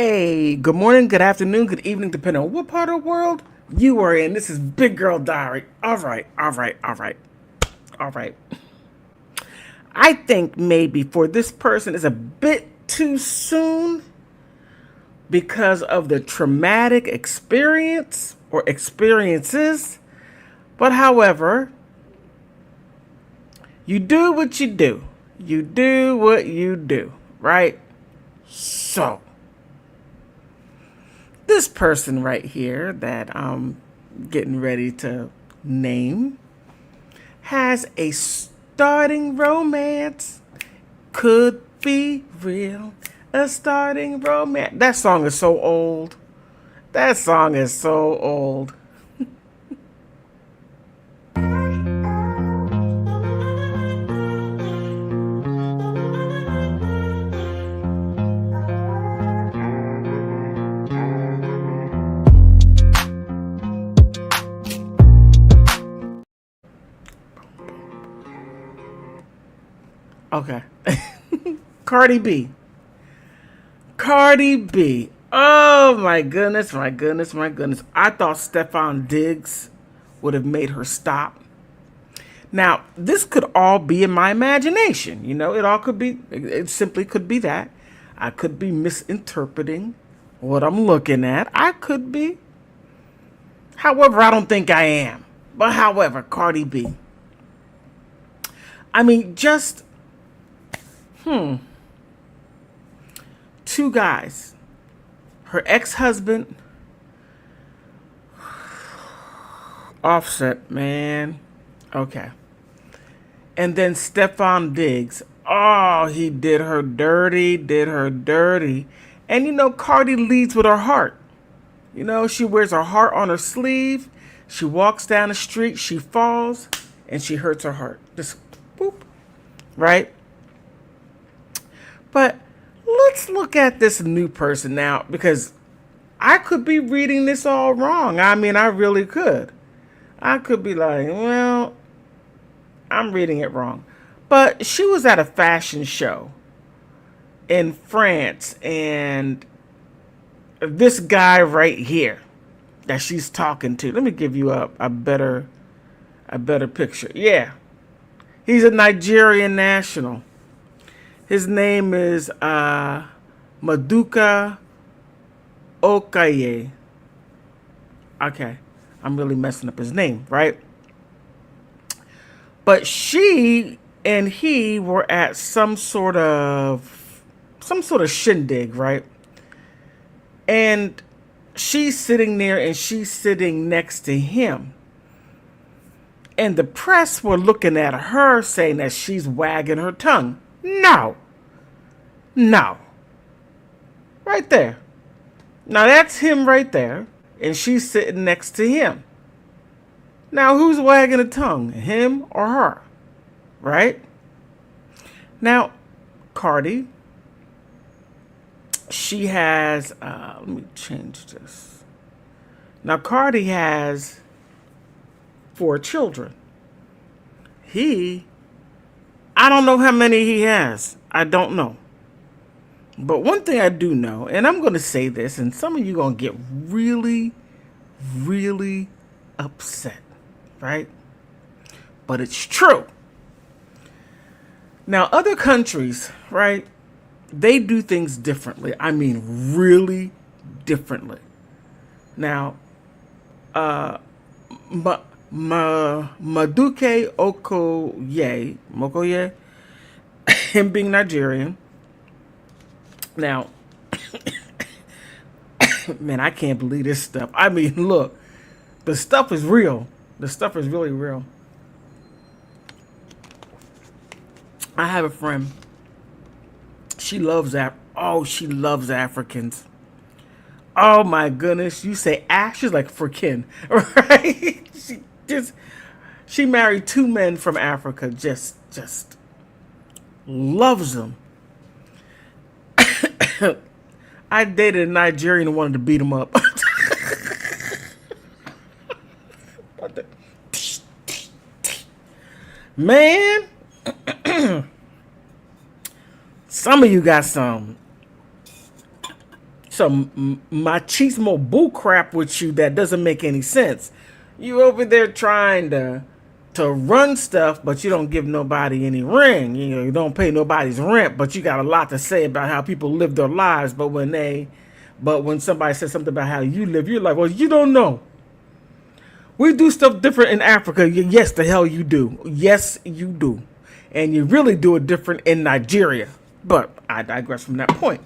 Hey, good morning, good afternoon, good evening, depending on what part of the world you are in. This is Big Girl Diary. All right. I think maybe for this person is a bit too soon because of the traumatic experience or experiences. But however, you do what you do. You do what you do, right? So, this person right here that I'm getting ready to name has a starting romance. Could be real. A starting romance. That song is so old. That song is so old. Okay. Cardi B. Cardi B. Oh my goodness, my goodness, my goodness. I thought Stefan Diggs would have made her stop. Now, this could all be in my imagination. You know, it all could be, it simply could be that. I could be misinterpreting what I'm looking at. I could be. However, I don't think I am. But however, Cardi B. I mean, just, two guys. Her ex-husband, Offset, man. Okay. And then Stefan Diggs. Oh, he did her dirty, did her dirty. And you know, Cardi leads with her heart. You know, she wears her heart on her sleeve. She walks down the street, she falls, and she hurts her heart. Just boop. Right? But let's look at this new person now, because I could be reading this all wrong. I mean, I really could. I could be like, well, I'm reading it wrong. But she was at a fashion show in France, and this guy right here that she's talking to, let me give you a better picture. Yeah. He's a Nigerian national. His name is Maduka Okoye. Okay. I'm really messing up his name, right? But she and he were at some sort of shindig, right? And she's sitting there and she's sitting next to him. And the press were looking at her saying that she's wagging her tongue. No. No. Right there. Now that's him right there. And she's sitting next to him. Now who's wagging a tongue? Him or her? Right? Now, Cardi, she has, let me change this. Now Cardi has 4 children. I don't know how many he has. I don't know. But one thing I do know, and I'm going to say this, and some of you are going to get really, really upset, right? But it's true. Now, other countries, right, they do things differently. I mean, really differently. Now, Maduka Okoye, him being Nigerian. Now, man, I can't believe this stuff. I mean, look, the stuff is real. The stuff is really real. I have a friend. She loves she loves Africans. Oh my goodness. You say she's like freaking, right? She married 2 men from Africa. Just loves them. I dated a Nigerian and wanted to beat him up. Man, some of you got some some machismo bull crap with you that doesn't make any sense. You over there trying to run stuff, but you don't give nobody any ring. You know, you don't pay nobody's rent, but you got a lot to say about how people live their lives. But when somebody says something about how you live, you're like, well, you don't know. We do stuff different in Africa. Yes, the hell you do. Yes, you do. And you really do it different in Nigeria. But I digress from that point.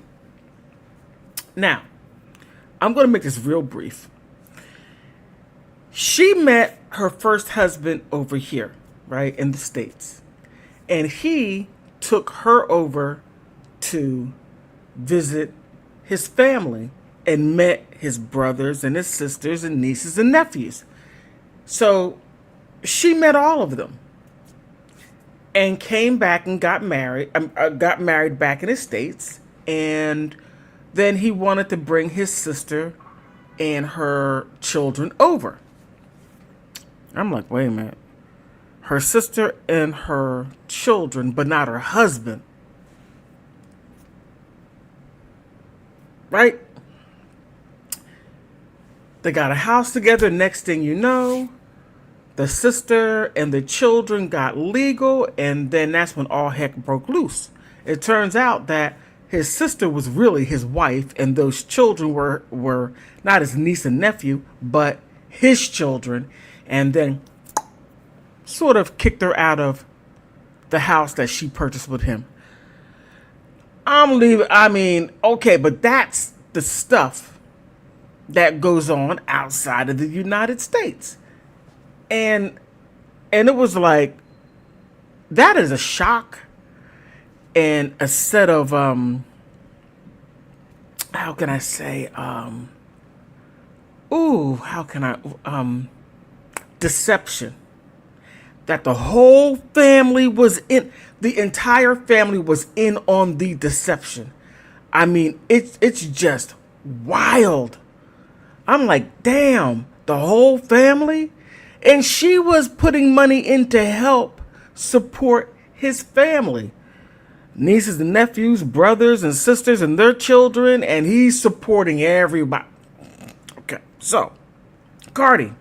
Now, I'm going to make this real brief. She met her first husband over here, right, in the States. And he took her over to visit his family and met his brothers and his sisters and nieces and nephews. So she met all of them and came back and got married back in the States. And then he wanted to bring his sister and her children over. I'm like, wait a minute. Her sister and her children, but not her husband. Right? They got a house together. Next thing you know, the sister and the children got legal, and then that's when all heck broke loose. It turns out that his sister was really his wife, and those children were not his niece and nephew, but his children, and then sort of kicked her out of the house that she purchased with him. I'm leaving. I mean, okay, but that's the stuff that goes on outside of the United States. And it was like, that is a shock and a set of, how can I say, deception. That the whole family was in, the entire family was in on the deception. I mean, it's just wild. I'm like, damn, the whole family? And she was putting money in to help support his family. Nieces and nephews, brothers and sisters and their children, and he's supporting everybody. Okay, so, Cardi,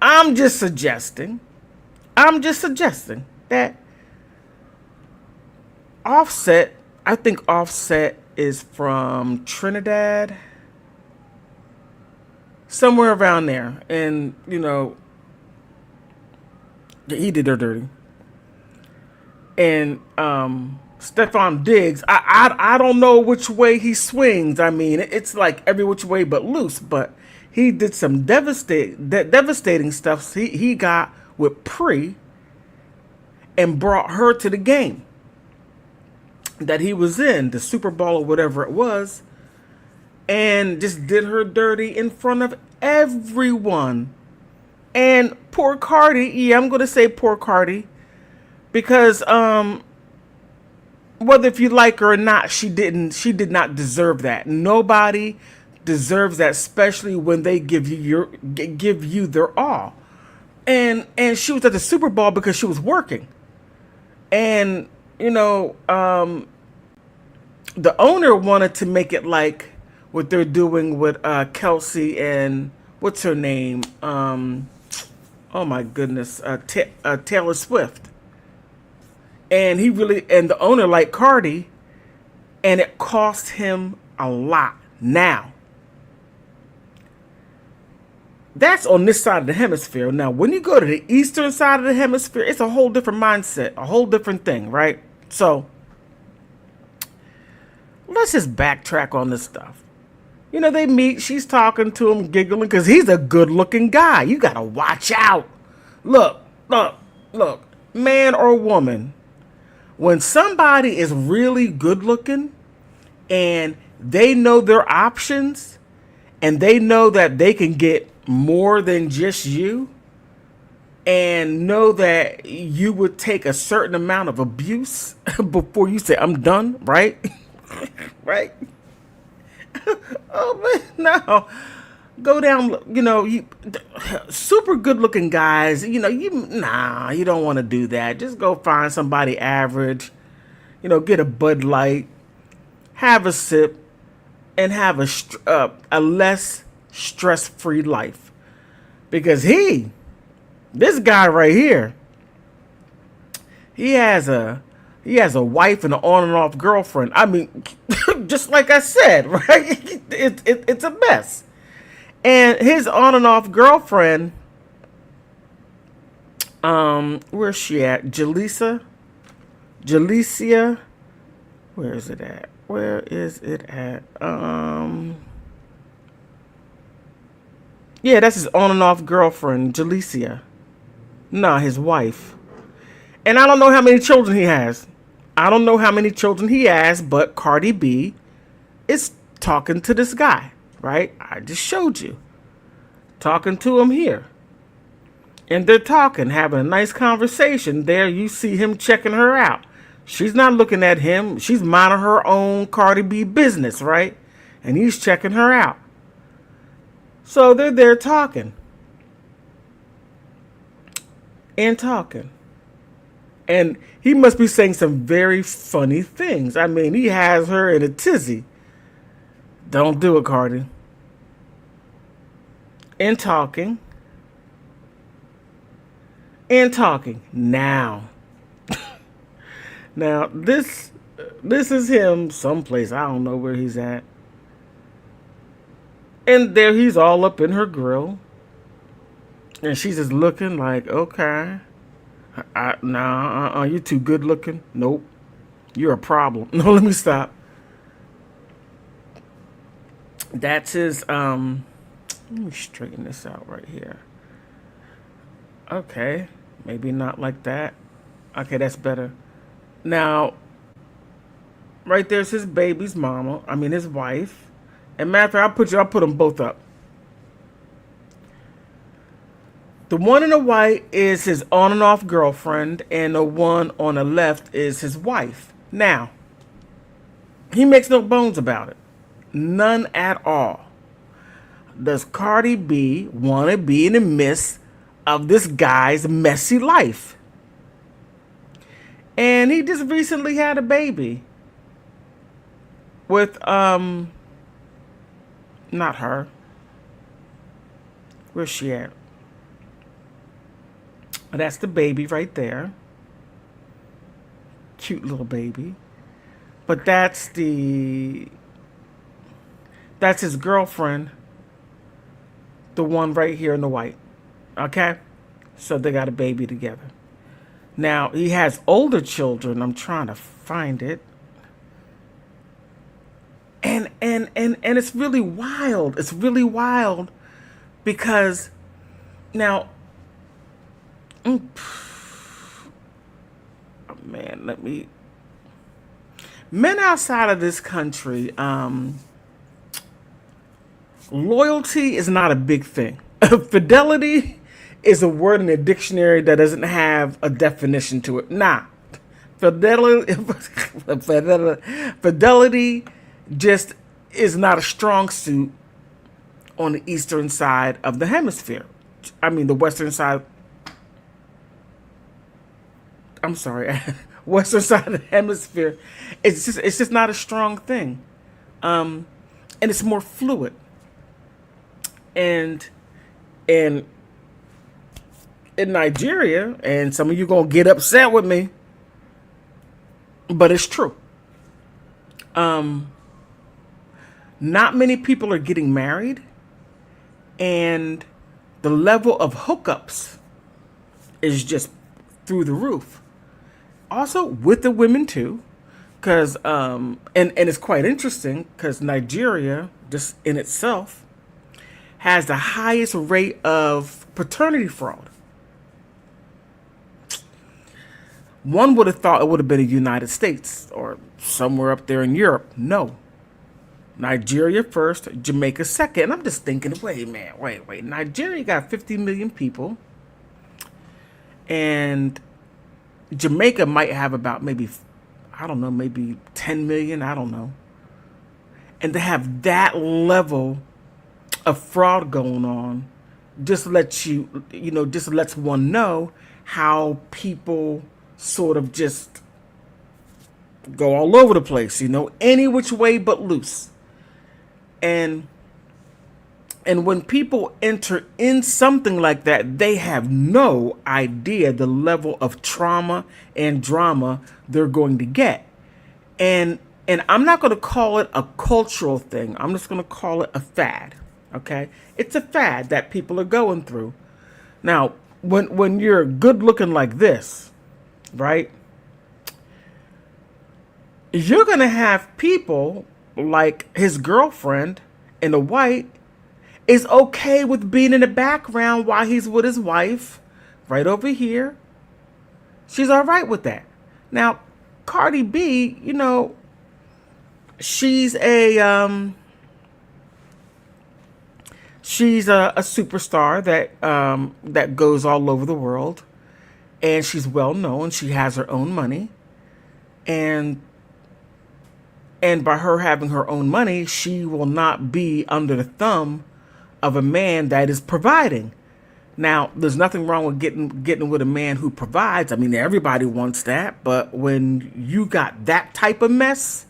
I'm just suggesting that Offset, I think Offset is from Trinidad, somewhere around there. And, you know, he did her dirty. And Stefan Diggs, I don't know which way he swings. I mean, it's like every which way but loose. But he did some devastating stuff he got with Pri and brought her to the game that he was in, the Super Bowl or whatever it was, and just did her dirty in front of everyone. And poor Cardi, yeah, I'm going to say poor Cardi, because whether if you like her or not, she did not deserve that. Nobody deserves that, especially when they give you their all. And she was at the Super Bowl because she was working. And you know, the owner wanted to make it like what they're doing with Kelsey and what's her name? Oh my goodness, Taylor Swift. And the owner liked Cardi, and it cost him a lot. Now, that's on this side of the hemisphere. Now, when you go to the eastern side of the hemisphere, it's a whole different mindset, a whole different thing, right? So, let's just backtrack on this stuff. You know, they meet, she's talking to him, giggling, because he's a good-looking guy. You got to watch out. Look, man or woman, when somebody is really good-looking and they know their options and they know that they can get more than just you, and know that you would take a certain amount of abuse before you say, I'm done, right? Right? Oh, man, no. Go down, you know, super good looking guys, you know, you don't want to do that. Just go find somebody average, you know, get a Bud Light, have a sip, and have a less stress-free life. Because this guy right here, he has a wife and an on and off girlfriend. I mean, just like I said, right? It's a mess. And his on and off girlfriend, where's she at? Jalecia? Where is it at? Yeah, that's his on and off girlfriend, Jalecia. Nah, his wife. And I don't know how many children he has. But Cardi B is talking to this guy, right? I just showed you. Talking to him here. And they're talking, having a nice conversation. There you see him checking her out. She's not looking at him. She's minding her own Cardi B business, right? And he's checking her out. So they're there talking. And talking. And he must be saying some very funny things. I mean, he has her in a tizzy. Don't do it, Cardi. And talking. And talking. Now, this is him someplace. I don't know where he's at. And there he's all up in her grill. And she's just looking like, okay. You too good looking. Nope. You're a problem. No, let me stop. That's his, let me straighten this out right here. Okay. Maybe not like that. Okay, that's better. Now, right there's his baby's mama. I mean, his wife. And matter of fact, I'll put them both up. The one in the white is his on and off girlfriend, and the one on the left is his wife. Now, he makes no bones about it. None at all. Does Cardi B want to be in the midst of this guy's messy life? And he just recently had a baby with, not her. Where's she at? That's the baby right there. Cute little baby. But that's his girlfriend. The one right here in the white. Okay? So they got a baby together. Now, he has older children. I'm trying to find it. And it's really wild. It's really wild because now, men outside of this country, loyalty is not a big thing. Fidelity is a word in the dictionary that doesn't have a definition to it. Nah. Fidelity just is not a strong suit on the eastern side of the hemisphere. I mean, the western side. I'm sorry, western side of the hemisphere. It's just not a strong thing, and it's more fluid. And in Nigeria, and some of you gonna get upset with me, but it's true. Not many people are getting married, and the level of hookups is just through the roof. Also with the women too, because and it's quite interesting because Nigeria just in itself has the highest rate of paternity fraud. One would have thought it would have been the United States or somewhere up there in Europe. No. Nigeria first, Jamaica second. And I'm just thinking, wait. Nigeria got 50 million people. And Jamaica might have about maybe 10 million. I don't know. And to have that level of fraud going on just lets one know how people sort of just go all over the place, any which way but loose. And when people enter in something like that, they have no idea the level of trauma and drama they're going to get. And I'm not going to call it a cultural thing. I'm just going to call it a fad. Okay? It's a fad that people are going through. Now, when you're good looking like this, right? You're going to have people like his girlfriend in the white is okay with being in the background while he's with his wife right over here. She's all right with that. Now, Cardi B, she's a superstar that goes all over the world, and she's well known. She has her own money, and by her having her own money, she will not be under the thumb of a man that is providing. Now, there's nothing wrong with getting with a man who provides. I mean, everybody wants that, but when you got that type of mess,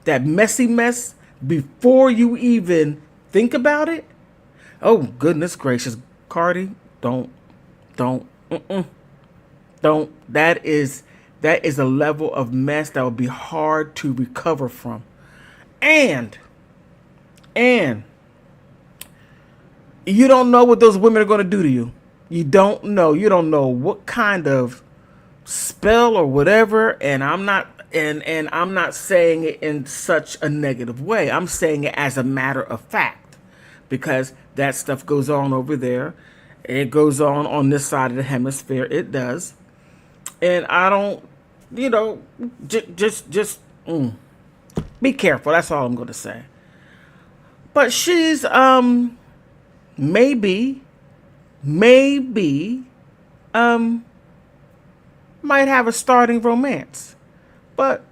that messy mess, before you even think about it, oh goodness gracious, Cardi, don't. That is a level of mess that would be hard to recover from, and you don't know what those women are going to do to you. You don't know. You don't know what kind of spell or whatever. And I'm not saying it in such a negative way. I'm saying it as a matter of fact, because that stuff goes on over there. It goes on this side of the hemisphere. It does. And I don't, just be careful. That's all I'm going to say. But she's, maybe, might have a starting romance. But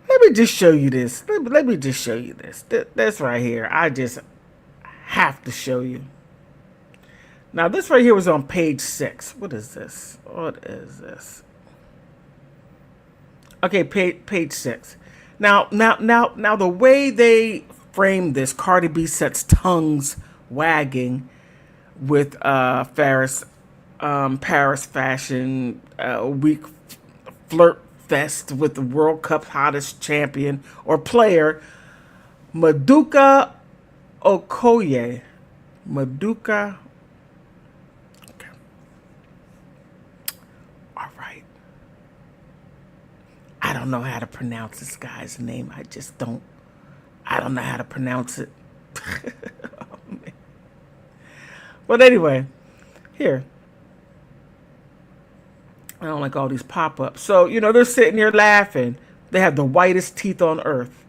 let me just show you this. Let me just show you this. This right here. I just have to show you. Now, this right here was on page 6. What is this? Okay, page 6. Now, the way they frame this, Cardi B sets tongues wagging with Paris Fashion Week flirt fest with the World Cup hottest champion or player, Maduka Okoye. Okay. All right. I don't know how to pronounce this guy's name. I don't know how to pronounce it. Oh, man. But anyway, here. I don't like all these pop-ups. So, they're sitting here laughing. They have the whitest teeth on earth.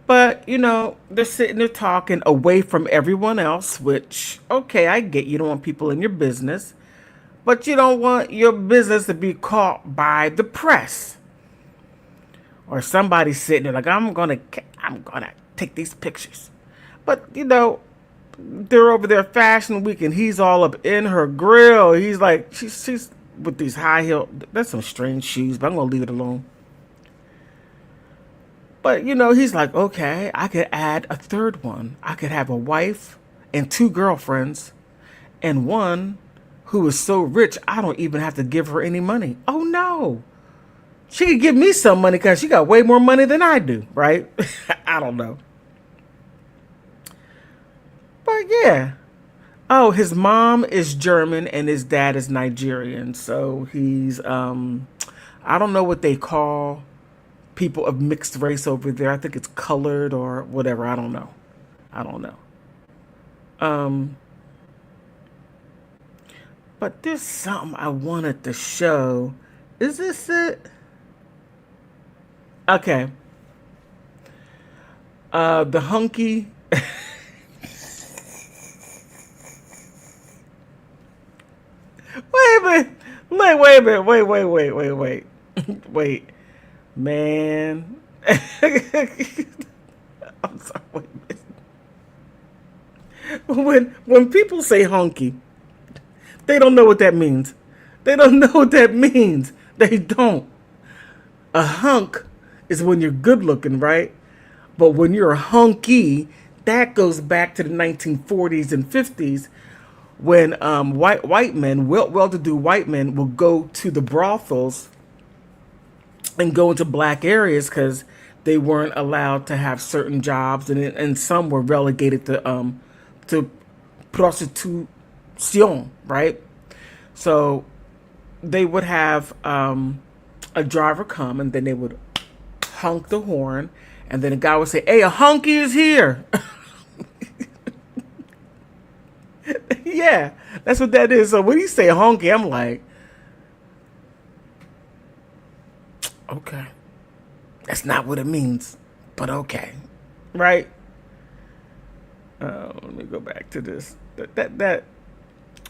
But, they're sitting there talking away from everyone else, which, okay, I get you don't want people in your business. But you don't want your business to be caught by the press. Or somebody sitting there like, I'm gonna take these pictures. But, they're over there Fashion Week and he's all up in her grill. He's like, she's with these high heel. That's some strange shoes, but I'm going to leave it alone. But, he's like, okay, I could add a third one. I could have a wife and 2 girlfriends and one who is so rich, I don't even have to give her any money. Oh, no. She could give me some money because she got way more money than I do, right? I don't know. But, yeah. Oh, his mom is German and his dad is Nigerian. So he's, I don't know what they call people of mixed race over there. I think it's colored or whatever. I don't know. But there's something I wanted to show. Is this it? Okay. The hunky. Wait a minute. Wait. Man. I'm sorry. Wait a minute. When people say hunky, they don't know what that means. They don't. A hunk is when you're good looking, right? But when you're hunky, that goes back to the 1940s and 50s when white men, well-to-do white men, will go to the brothels and go into black areas because they weren't allowed to have certain jobs, and some were relegated to prostitution, right? So they would have a driver come, and then they would honk the horn, and then a guy would say, "Hey, a hunky is here." Yeah, that's what that is. So when you say honky, I'm like, okay, that's not what it means, but okay, right? Let me go back to this. That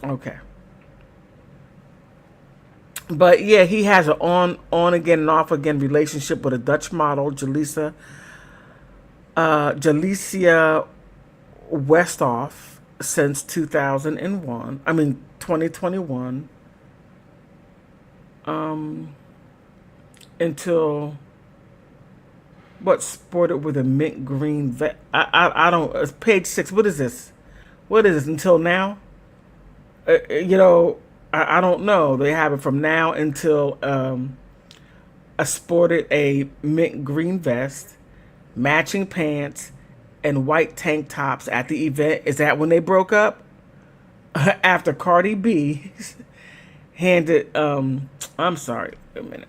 okay. But yeah, he has an on again and off again relationship with a Dutch model, Jalicia Westhoff, since 2001. I mean 2021. Until what, sported with a mint green vet. I don't. It's page 6. What is this? What is this? Until now? You know, I don't know. They have it from now until I sported a mint green vest, matching pants, and white tank tops at the event. Is that when they broke up? After Cardi B handed I'm sorry, a minute.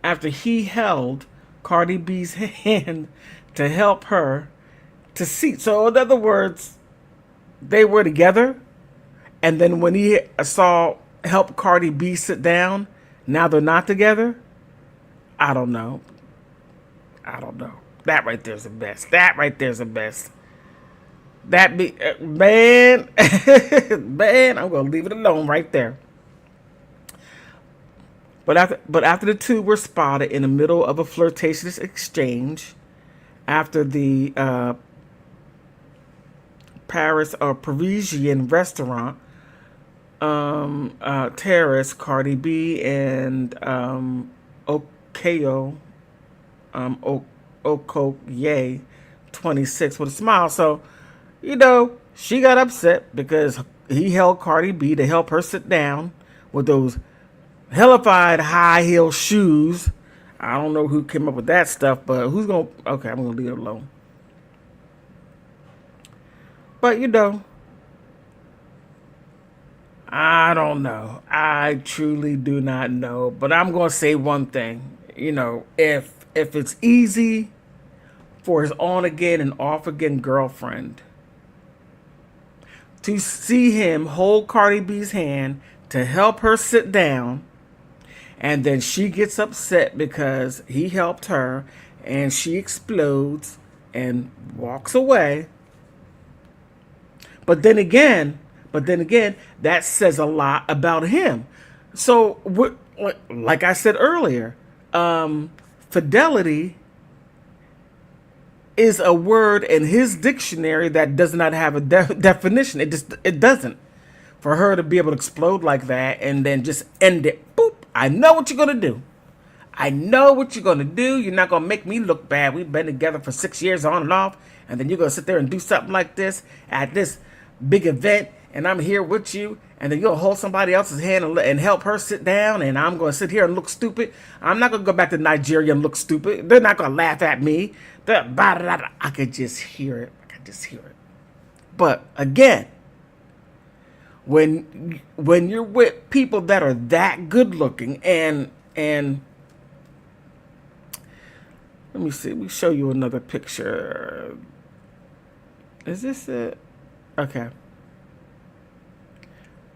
After he held Cardi B's hand to help her to seat. So in other words, they were together, and then when he saw help Cardi B sit down, now they're not together. I don't know. That right there's the best. That be man, man. I'm gonna leave it alone right there. But after the two were spotted in the middle of a flirtatious exchange, after the Paris or Parisian restaurant terrace, Cardi B and Okoye, Okoye, 26, with a smile. So, you know, she got upset because he held Cardi B to help her sit down with those hellified high heel shoes. I don't know who came up with that stuff, but who's gonna? Okay, I'm gonna leave it alone. But you know, I don't know. I truly do not know. But I'm gonna say one thing. You know, if it's easy for his on again and off again girlfriend to see him hold Cardi B's hand to help her sit down, and then she gets upset because he helped her, and she explodes and walks away. But then again, that says a lot about him. So, like I said earlier, fidelity is a word in his dictionary that does not have a definition. It doesn't. For her to be able to explode like that and then just end it, boop. I know what you're gonna do. You're not gonna make me look bad. We've been together for 6 years on and off, and then you're gonna sit there and do something like this at this big event, and I'm here with you, and then you'll hold somebody else's hand and help her sit down, and I'm gonna sit here and look stupid. I'm not gonna go back to Nigeria and look stupid. They're not gonna laugh at me. I could just hear it. But again, when you're with people that are that good looking, and let me see, let me show you another picture. Is this it? Okay.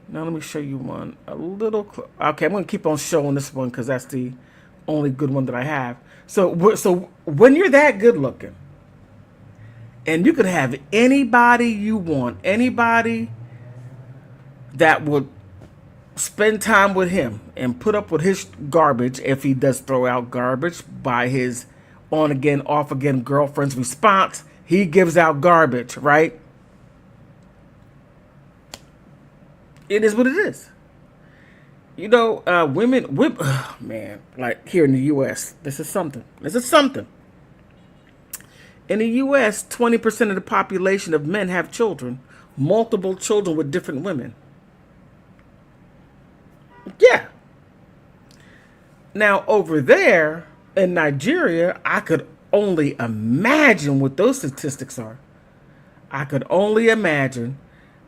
Now let me show you one a little okay, I'm gonna keep on showing this one because that's the only good one that I have. So when you're that good looking, and you could have anybody you want, anybody that would spend time with him and put up with his garbage, if he does throw out garbage, by his on again, off again girlfriend's response, he gives out garbage, right? It is what it is. women, oh, man, like here in the U.S., this is something. This is something. In the U.S., 20% of the population of men have children, multiple children with different women. Yeah. Now, over there in Nigeria, I could only imagine what those statistics are. I could only imagine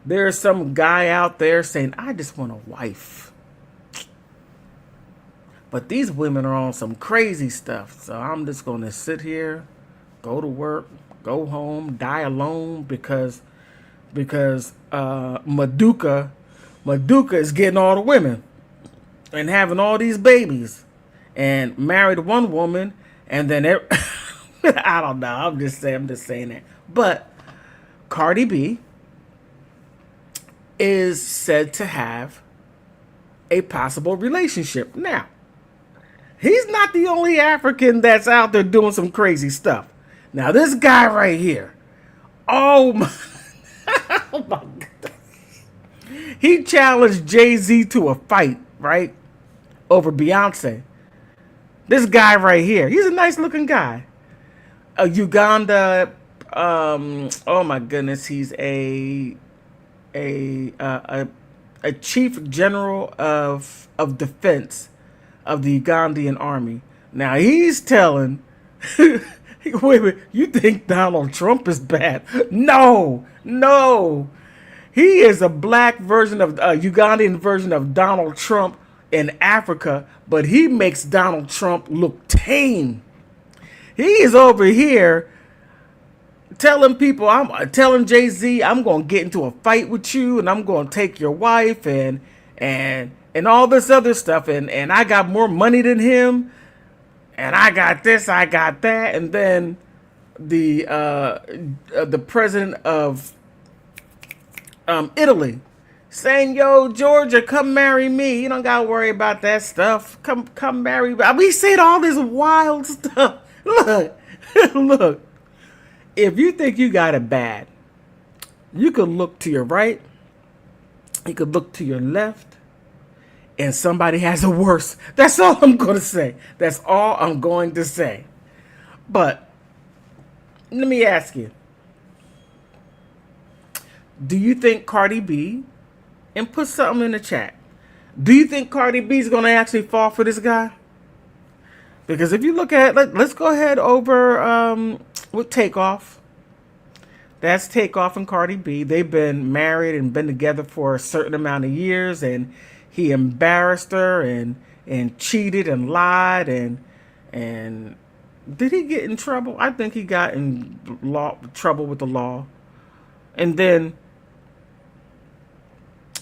there's some guy out there saying, I just want a wife. But these women are on some crazy stuff. So I'm just going to sit here, go to work, go home, die alone because Maduka is getting all the women and having all these babies and married one woman and then I don't know. I'm just saying that. But Cardi B is said to have a possible relationship. Now, he's not the only African that's out there doing some crazy stuff. Now, this guy right here, oh my, oh my God. He challenged Jay-Z to a fight, right? Over Beyonce. This guy right here, he's a nice looking guy. Uganda, oh my goodness, he's a chief general of defense of the Ugandan army. Now he's telling, wait a minute, you think Donald Trump is bad? No. He is a black version of Ugandan version of Donald Trump in Africa, but he makes Donald Trump look tame. He is over here telling people, I'm telling Jay-Z, I'm going to get into a fight with you and I'm going to take your wife and all this other stuff. And I got more money than him. And I got this, I got that. And then the president of Italy saying, yo, Georgia, come marry me. You don't got to worry about that stuff. Come marry me. We said all this wild stuff. Look. If you think you got it bad, you could look to your right, you could look to your left, and somebody has it worse. That's all I'm going to say. That's all I'm going to say. But let me ask you, do you think Cardi B, and put something in the chat, do you think Cardi B is going to actually fall for this guy? Because if you look at, let's go ahead over with Takeoff. That's Takeoff and Cardi B. They've been married and been together for a certain amount of years, and he embarrassed her and cheated and lied and did he get in trouble? I think he got in trouble with the law. And then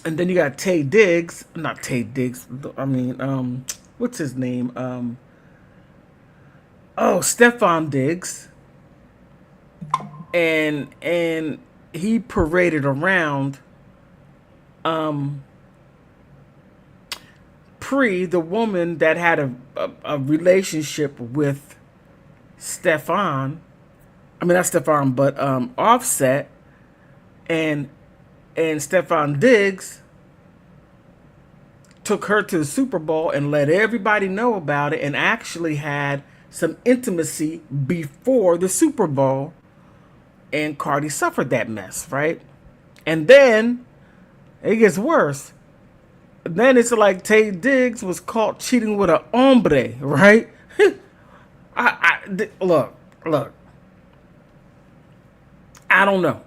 you got Tay Diggs, not Tay Diggs. I mean, what's his name? Stefan Diggs. And he paraded around the woman that had a relationship with Stefan. I mean, not Stefan, but Offset. And Stefan Diggs took her to the Super Bowl and let everybody know about it and actually had some intimacy before the Super Bowl. And Cardi suffered that mess, right? And then it gets worse. Then it's like Tay Diggs was caught cheating with an hombre, right? Look. I don't know.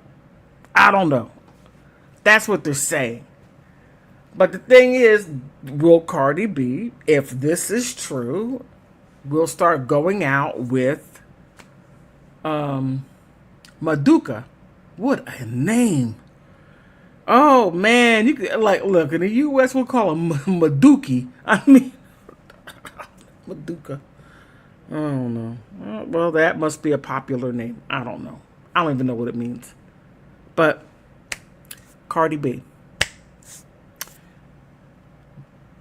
That's what they're saying. But the thing is, will Cardi B, if this is true, will start going out with Maduka? What a name. Oh man, you could look in the US we'll call him Maduki. I mean Maduka. I don't know. Well, that must be a popular name. I don't know. I don't even know what it means. But Cardi B,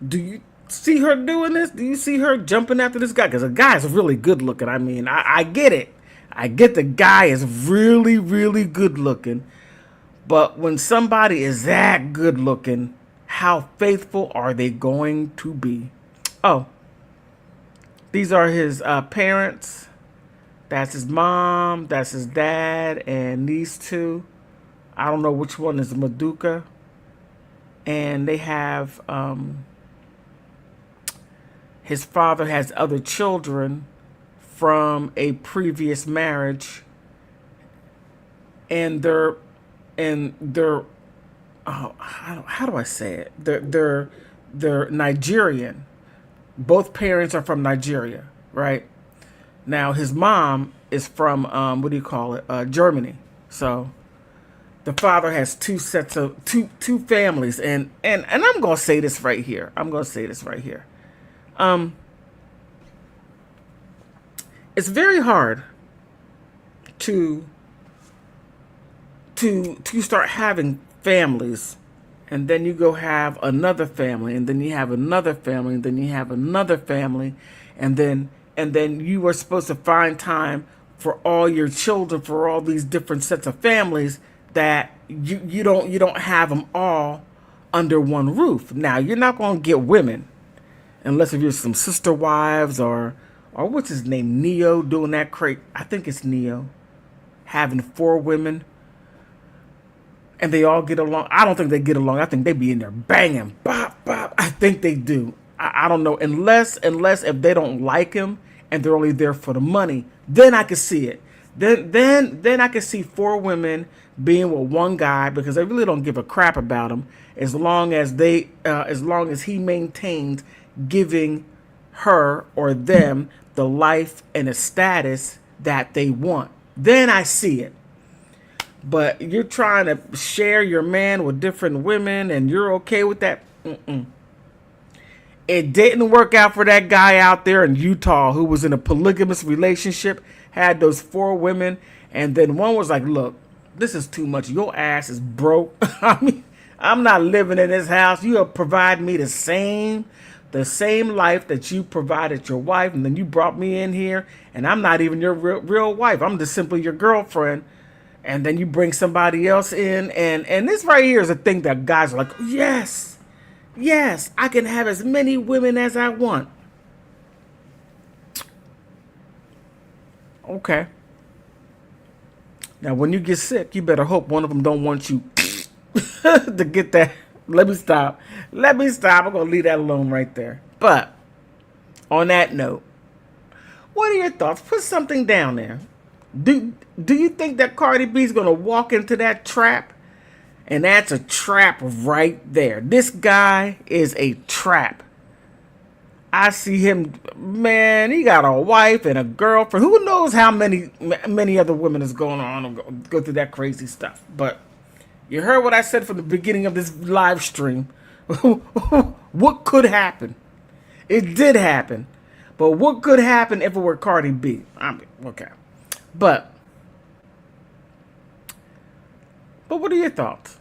do you see her doing this? Do you see her jumping after this guy? Because the guy's really good looking. I mean, I get it. I get the guy is really, really good looking. But when somebody is that good looking, How faithful are they going to be? Oh, these are his parents. That's his mom. That's his dad. And these two, I don't know which one is Maduka. And they have, his father has other children from a previous marriage. And they're oh, how do I say it? They're Nigerian. Both parents are from Nigeria, right? Now his mom is from what do you call it? Germany. So the father has two sets of two families, and I'm gonna say this right here. It's very hard to start having families, and then you go have another family, and then you have another family, and then you have another family, and then you were supposed to find time for all your children, for all these different sets of families, that you don't have them all under one roof. Now you're not going to get women unless if you're some sister wives, or what's his name, Neo, doing that crate. I think it's Neo, having 4 women. And they all get along. I don't think they get along. I think they be in there banging, bop, bop. I think they do. I don't know. Unless if they don't like him and they're only there for the money, then I can see it. Then I can see 4 women being with one guy because they really don't give a crap about him, as long as he maintains giving her or them the life and the status that they want. Then I see it. But you're trying to share your man with different women and you're okay with that? It didn't work out for that guy out there in Utah who was in a polygamous relationship, had those 4 women, and then one was like, look, this is too much. Your ass is broke. I mean, I'm not living in this house. You have provided me the same life that you provided your wife, and then you brought me in here, and I'm not even your real wife. I'm just simply your girlfriend. And then you bring somebody else in, and this right here is a thing that guys are like, yes, I can have as many women as I want. Okay. Now, when you get sick, you better hope one of them don't want you to get that. Let me stop. I'm going to leave that alone right there. But on that note, what are your thoughts? Put something down there. Do you think that Cardi B is going to walk into that trap? And that's a trap right there. This guy is a trap. I see him, man, he got a wife and a girlfriend. Who knows how many other women is going on and go through that crazy stuff. But you heard what I said from the beginning of this live stream. What could happen? It did happen. But what could happen if it were Cardi B? I mean, okay. But what are your thoughts?